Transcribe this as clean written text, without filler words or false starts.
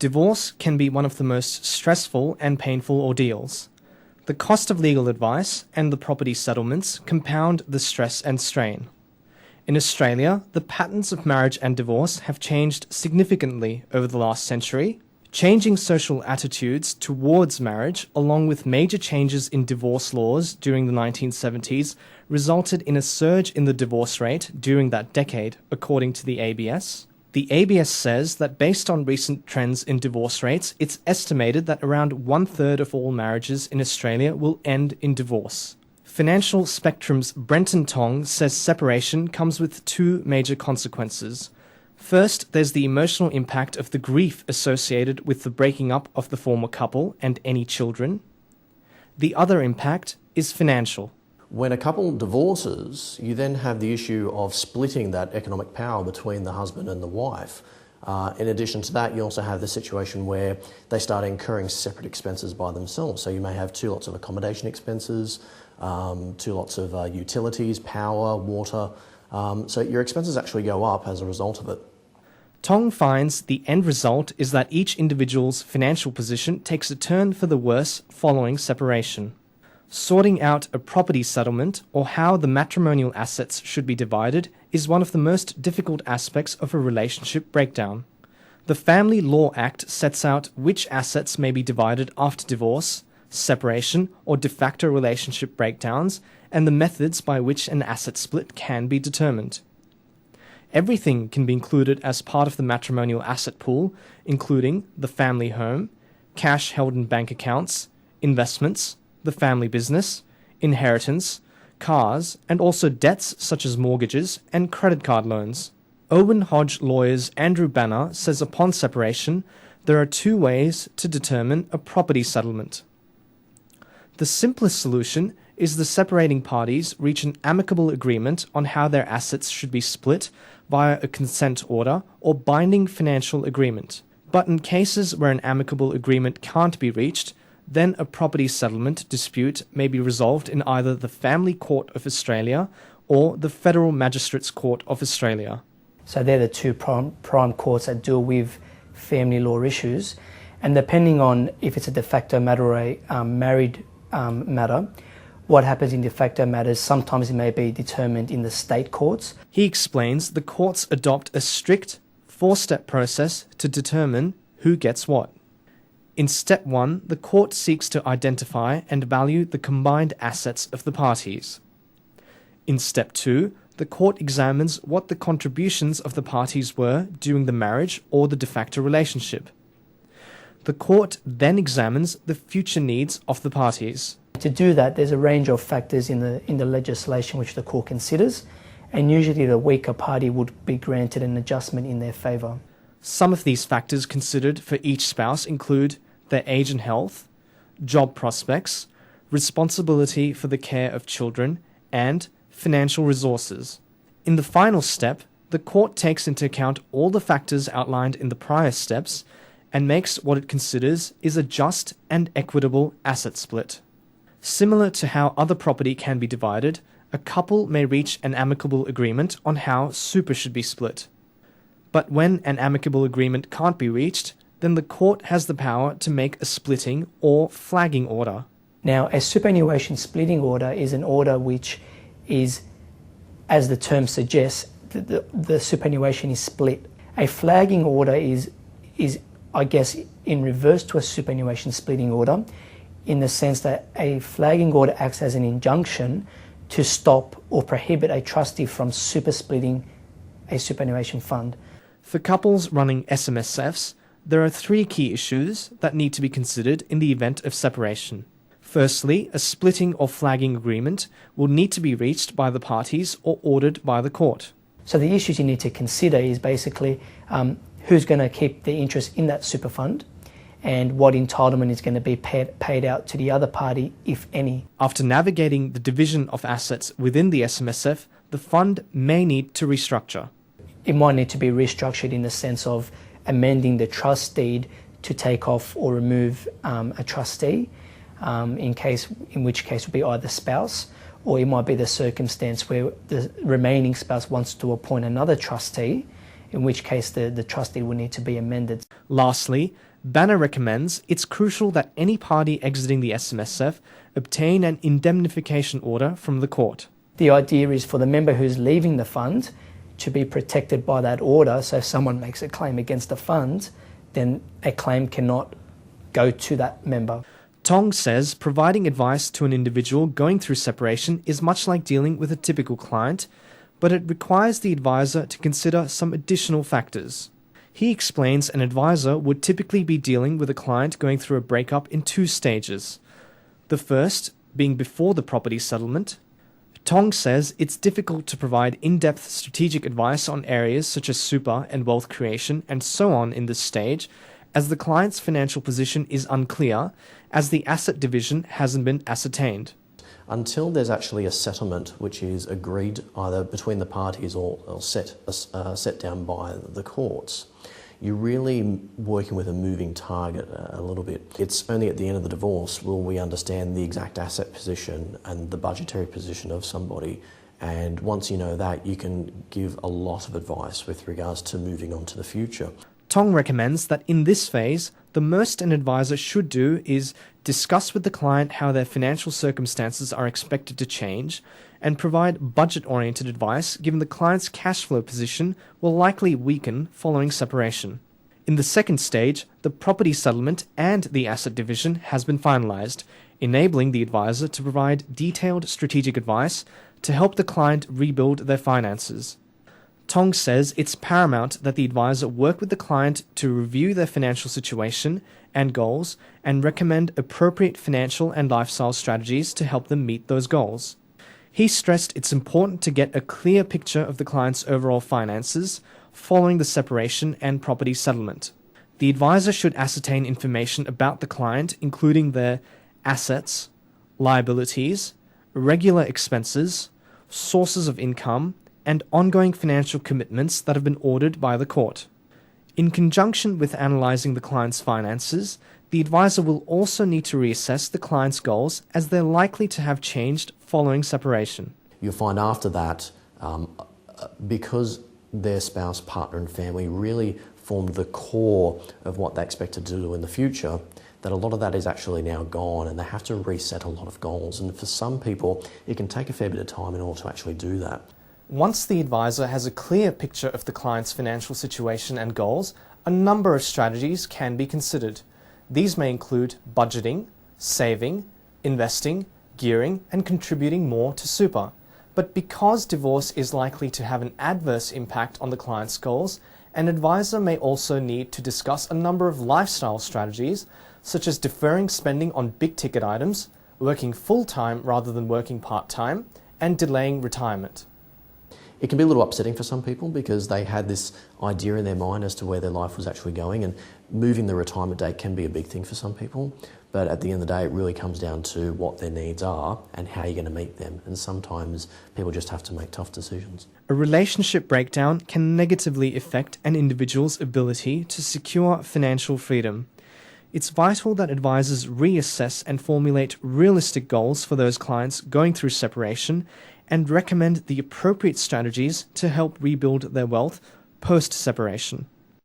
Divorce can be one of the most stressful and painful ordeals. The cost of legal advice and the property settlements compound the stress and strain. In Australia, the patterns of marriage and divorce have changed significantly over the last century. Changing social attitudes towards marriage, along with major changes in divorce laws during the 1970s, resulted in a surge in the divorce rate during that decade, according to the ABS. The ABS says that based on recent trends in divorce rates, it's estimated that around 1/3 of all marriages in Australia will end in divorce. Financial Spectrum's Brenton Tong says separation comes with two major consequences. First, there's the emotional impact of the grief associated with the breaking up of the former couple and any children. The other impact is financial. When a couple divorces, you then have the issue of splitting that economic power between the husband and the wife. In addition to that, you also have the situation where they start incurring separate expenses by themselves. So you may have two lots of accommodation expenses, two lots of utilities, power, water. So your expenses actually go up as a result of it. Tong finds the end result is that each individual's financial position takes a turn for the worse following separation. Sorting out a property settlement or how the matrimonial assets should be divided is one of the most difficult aspects of a relationship breakdown. The Family Law Act sets out which assets may be divided after divorce, separation, or de facto relationship breakdowns, and the methods by which an asset split can be determined. Everything can be included as part of the matrimonial asset pool, including the family home, cash held in bank accounts, investments, the family business, inheritance, cars, and also debts such as mortgages and credit card loans. Owen Hodge lawyers Andrew Banner says upon separation, there are two ways to determine a property settlement. The simplest solution is the separating parties reach an amicable agreement on how their assets should be split via a consent order or binding financial agreement. But in cases where an amicable agreement can't be reached, then a property settlement dispute may be resolved in either the Family Court of Australia or the Federal Magistrates Court of Australia. So they're the two prime courts that deal with family law issues. And depending on if it's a de facto matter or a married matter, what happens in de facto matters, sometimes it may be determined in the state courts. He explains the courts adopt a strict four-step process to determine who gets what. In step 1, the court seeks to identify and value the combined assets of the parties. In step 2, the court examines what the contributions of the parties were during the marriage or the de facto relationship. The court then examines the future needs of the parties. To do that, there's a range of factors in the legislation which the court considers, and usually the weaker party would be granted an adjustment in their favour. Some of these factors considered for each spouse include their age and health, job prospects, responsibility for the care of children, and financial resources. In the final step, the court takes into account all the factors outlined in the prior steps and makes what it considers is a just and equitable asset split. Similar to how other property can be divided, a couple may reach an amicable agreement on how super should be split. But when an amicable agreement can't be reached, then the court has the power to make a splitting or flagging order. Now, a superannuation splitting order is an order which is, as the term suggests, the superannuation is split. A flagging order is, I guess, in reverse to a superannuation splitting order, in the sense that a flagging order acts as an injunction to stop or prohibit a trustee from super splitting a superannuation fund. For couples running SMSFs, there are three key issues that need to be considered in the event of separation. Firstly, a splitting or flagging agreement will need to be reached by the parties or ordered by the court. So the issues you need to consider is basically who's going to keep the interest in that super fund and what entitlement is going to be paid out to the other party, if any. After navigating the division of assets within the SMSF, the fund may need to restructure. It might need to be restructured in the sense of amending the trust deed to take off or remove a trustee, in which case would be either spouse, or it might be the circumstance where the remaining spouse wants to appoint another trustee, in which case the trust deed will need to be amended. Lastly, Banner recommends it's crucial that any party exiting the SMSF obtain an indemnification order from the court. The idea is for the member who's leaving the fund to be protected by that order, so if someone makes a claim against the fund, then a claim cannot go to that member. Tong says providing advice to an individual going through separation is much like dealing with a typical client, but it requires the advisor to consider some additional factors. He explains an advisor would typically be dealing with a client going through a breakup in 2 stages. The first being before the property settlement. Tong says it's difficult to provide in-depth strategic advice on areas such as super and wealth creation and so on in this stage, as the client's financial position is unclear, as the asset division hasn't been ascertained. Until there's actually a settlement which is agreed either between the parties or set down by the courts, you're really working with a moving target a little bit. It's only at the end of the divorce will we understand the exact asset position and the budgetary position of somebody, and once you know that, you can give a lot of advice with regards to moving on to the future. Tong recommends that in this phase, the most an advisor should do is discuss with the client how their financial circumstances are expected to change and provide budget-oriented advice given the client's cash flow position will likely weaken following separation. In the second stage, the property settlement and the asset division has been finalized, enabling the advisor to provide detailed strategic advice to help the client rebuild their finances. Tong says it's paramount that the advisor work with the client to review their financial situation and goals and recommend appropriate financial and lifestyle strategies to help them meet those goals. He stressed it's important to get a clear picture of the client's overall finances following the separation and property settlement. The advisor should ascertain information about the client, including their assets, liabilities, regular expenses, sources of income, and ongoing financial commitments that have been ordered by the court. In conjunction with analysing the client's finances, the advisor will also need to reassess the client's goals as they're likely to have changed following separation. You'll find after that, because their spouse, partner and family really formed the core of what they expected to do in the future, that a lot of that is actually now gone and they have to reset a lot of goals. And for some people, it can take a fair bit of time in order to actually do that. Once the advisor has a clear picture of the client's financial situation and goals, a number of strategies can be considered. These may include budgeting, saving, investing, gearing, and contributing more to super. But because divorce is likely to have an adverse impact on the client's goals, an advisor may also need to discuss a number of lifestyle strategies, such as deferring spending on big-ticket items, working full-time rather than working part-time, and delaying retirement. It can be a little upsetting for some people because they had this idea in their mind as to where their life was actually going, and moving the retirement date can be a big thing for some people. But at the end of the day, it really comes down to what their needs are and how you're going to meet them. And sometimes people just have to make tough decisions. A relationship breakdown can negatively affect an individual's ability to secure financial freedom. It's vital that advisors reassess and formulate realistic goals for those clients going through separation and recommend the appropriate strategies to help rebuild their wealth post-separation.